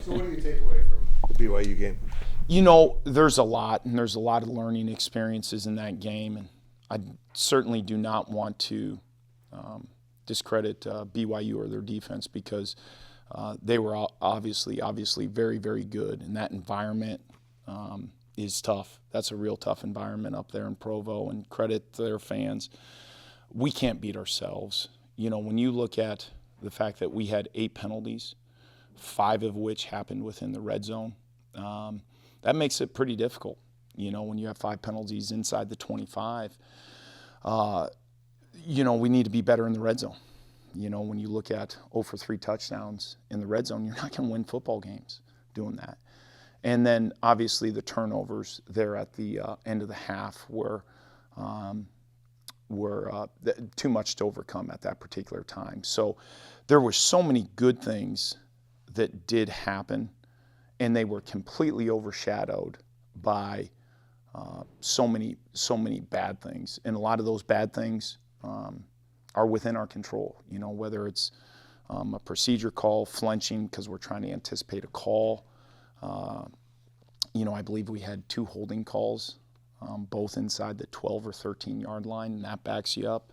So what do you take away from the BYU game? You know, there's a lot, and there's a lot of learning experiences in that game, and I certainly do not want to discredit BYU or their defense because they were obviously very, very good, and that environment is tough. That's a real tough environment up there in Provo, and credit to their fans. We can't beat ourselves. You know, when you look at the fact that we had 8 penalties, 5 of which happened within the red zone, that makes it pretty difficult. You know, when you have 5 penalties inside the 25, you know, we need to be better in the red zone. You know, when you look at 0 for 3 touchdowns in the red zone, you're not going to win football games doing that. And then obviously the turnovers there at the end of the half were too much to overcome at that particular time. So there were so many good things that did happen, and they were completely overshadowed by so many bad things. And a lot of those bad things are within our control, you know, whether it's a procedure call, flinching because we're trying to anticipate a call. You know, I believe we had 2 holding calls, both inside the 12 or 13-yard line, and that backs you up.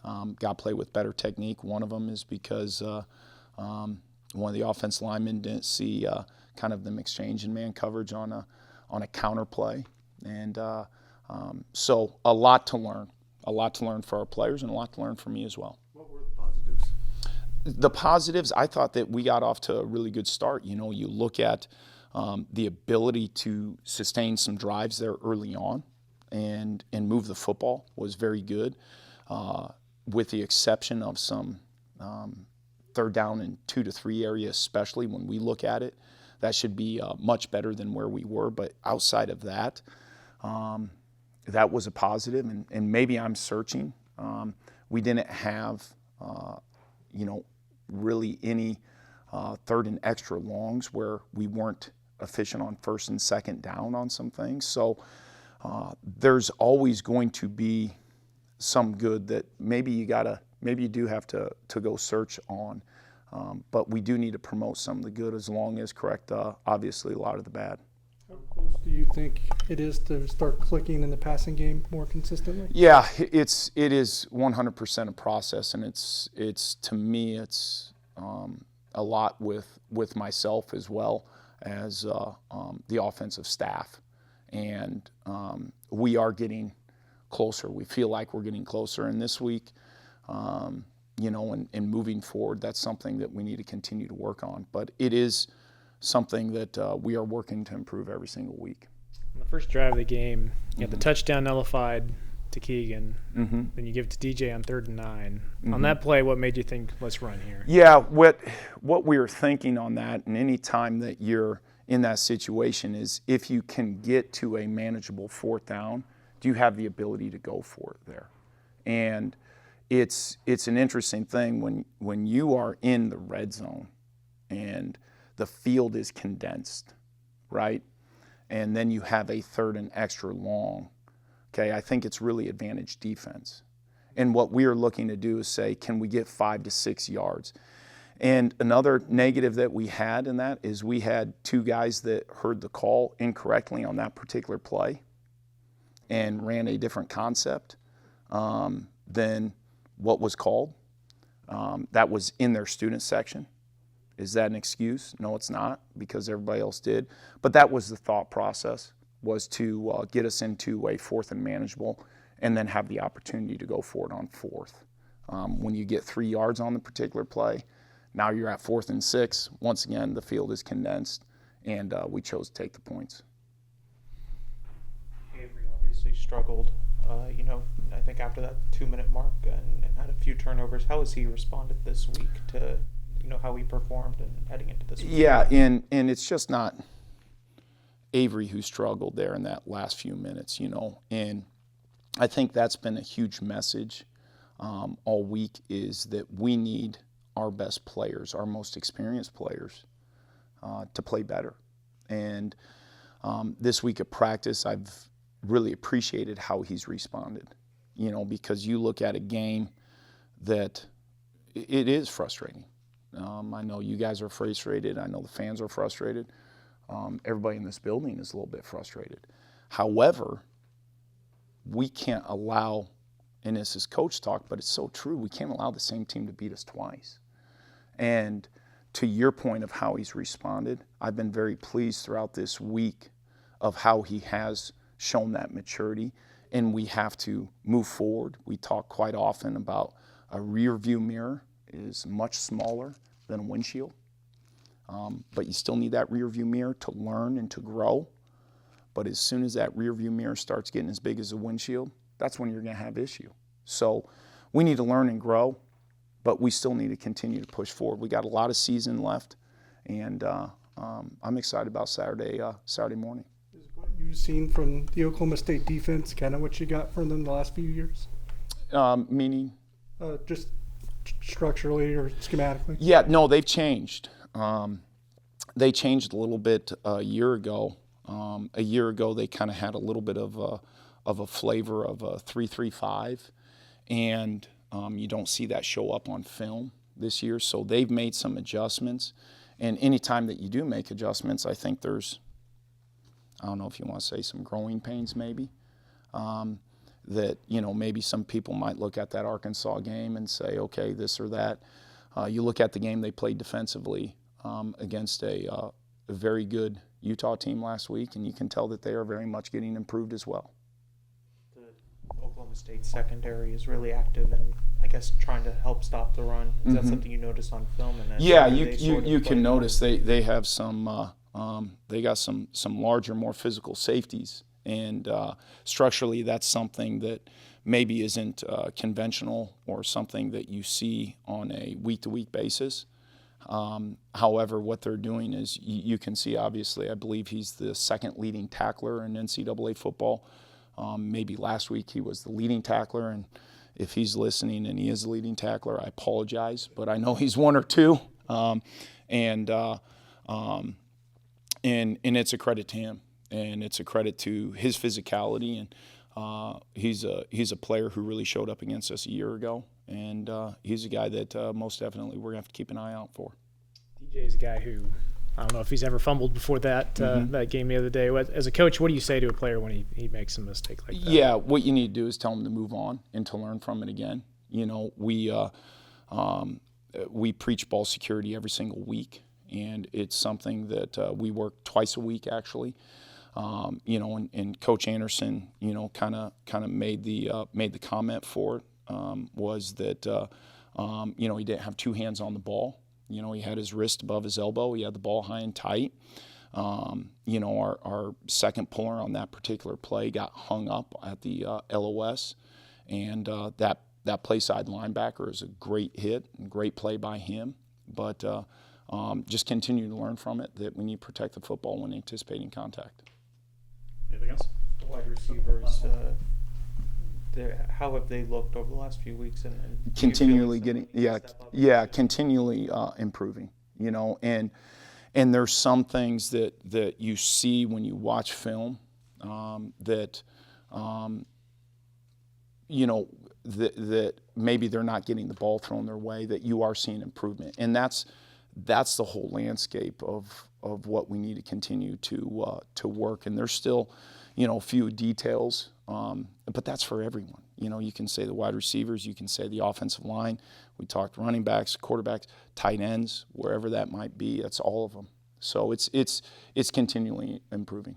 Got to play with better technique. One of them is because one of the offense linemen didn't see kind of them exchanging man coverage on a counter play. And so a lot to learn for our players and a lot to learn for me as well. What were the positives? The positives, I thought that we got off to a really good start. You know, you look at the ability to sustain some drives there early on and move the football was very good, with the exception of some third down and 2 to 3 areas, especially when we look at it. That should be much better than where we were. But outside of that, that was a positive. And maybe I'm searching. We didn't have, you know, really any third and extra longs where we weren't efficient on first and second down on some things. So there's always going to be some good that maybe you do have to go search on. But we do need to promote some of the good as long as correct, obviously, a lot of the bad. How close do you think it is to start clicking in the passing game more consistently? Yeah, it is 100% a process, and it's to me it's a lot with myself as well as the offensive staff, and we are getting closer. We feel like we're getting closer, and this week, you know, and moving forward, that's something that we need to continue to work on. But it is something that we are working to improve every single week. On the first drive of the game, you had the touchdown nullified to Keegan, then you give it to DJ on 3rd and 9. On that play, what made you think, let's run here? Yeah, what we were thinking on that, and any time that you're in that situation, is if you can get to a manageable 4th down, do you have the ability to go for it there? And it's an interesting thing when you are in the red zone and the field is condensed, right? And then you have a 3rd and extra long. Okay, I think it's really advantage defense. And what we are looking to do is say, can we get 5 to 6 yards? And another negative that we had in that is we had 2 guys that heard the call incorrectly on that particular play and ran a different concept than what was called. That was in their student section. Is that an excuse? No, it's not, because everybody else did. But that was the thought process, was to get us into a 4th and manageable and then have the opportunity to go for it on 4th. When you get 3 yards on the particular play, now you're at 4th and 6. Once again, the field is condensed, and we chose to take the points. Avery obviously struggled, you know, I think after that 2-minute mark and had a few turnovers. How has he responded this week to, you know, how he performed and heading into this week? Yeah, and it's just not Avery who struggled there in that last few minutes, you know. And I think that's been a huge message all week, is that we need our best players, our most experienced players, to play better. And this week of practice, I've really appreciated how he's responded, you know, because you look at a game that it is frustrating. I know you guys are frustrated. I know the fans are frustrated. Everybody in this building is a little bit frustrated. However, we can't allow, and this is coach talk, but it's so true, we can't allow the same team to beat us twice. And to your point of how he's responded, I've been very pleased throughout this week of how he has shown that maturity, and we have to move forward. We talk quite often about a rear view mirror is much smaller than a windshield, but you still need that rear view mirror to learn and to grow. But as soon as that rear view mirror starts getting as big as a windshield, that's when you're going to have issue. So we need to learn and grow, but we still need to continue to push forward. We got a lot of season left, and I'm excited about Saturday morning. Is what you've seen from the Oklahoma State defense kind of what you got from them the last few years? Meaning? Just structurally or schematically? Yeah, no, they've changed. They changed a little bit a year ago. A year ago, they kind of had a little bit of a flavor of a 3-3-5, and you don't see that show up on film this year. So they've made some adjustments, and anytime that you do make adjustments, I think there's, I don't know if you want to say some growing pains maybe, that, you know, maybe some people might look at that Arkansas game and say, okay, this or that. You look at the game they played defensively against a very good Utah team last week, and you can tell that they are very much getting improved as well. The Oklahoma State secondary is really active and I guess trying to help stop the run. Is that something you notice on film? And then Yeah, you can notice they have some they got some larger, more physical safeties, and structurally that's something that maybe isn't conventional or something that you see on a week-to-week basis. However, what they're doing is you can see, obviously, I believe he's the second leading tackler in NCAA football. Maybe last week he was the leading tackler, and if he's listening and he is the leading tackler, I apologize, but I know he's one or two. And it's a credit to him, and it's a credit to his physicality, and he's a player who really showed up against us a year ago. And he's a guy that most definitely we're going to have to keep an eye out for. DJ's a guy who, I don't know if he's ever fumbled before that that game the other day. As a coach, what do you say to a player when he makes a mistake like that? Yeah, what you need to do is tell him to move on and to learn from it again. You know, we preach ball security every single week, and it's something that we work twice a week actually. You know, and Coach Anderson, you know, kind of made the comment for it. Was that, you know, he didn't have two hands on the ball. You know, he had his wrist above his elbow. He had the ball high and tight. You know, our second puller on that particular play got hung up at the LOS, and that play side linebacker is a great hit and great play by him. But just continue to learn from it that we need to protect the football when anticipating contact. Anything else? The wide receivers, how have they looked over the last few weeks? And Continually getting, continually improving. You know, and there's some things that you see when you watch film that you know that maybe they're not getting the ball thrown their way, that you are seeing improvement, and that's the whole landscape of what we need to continue to work. And there's still, you know, a few details. But that's for everyone. You know, you can say the wide receivers, you can say the offensive line. We talked running backs, quarterbacks, tight ends, wherever that might be. That's all of them. So it's continually improving.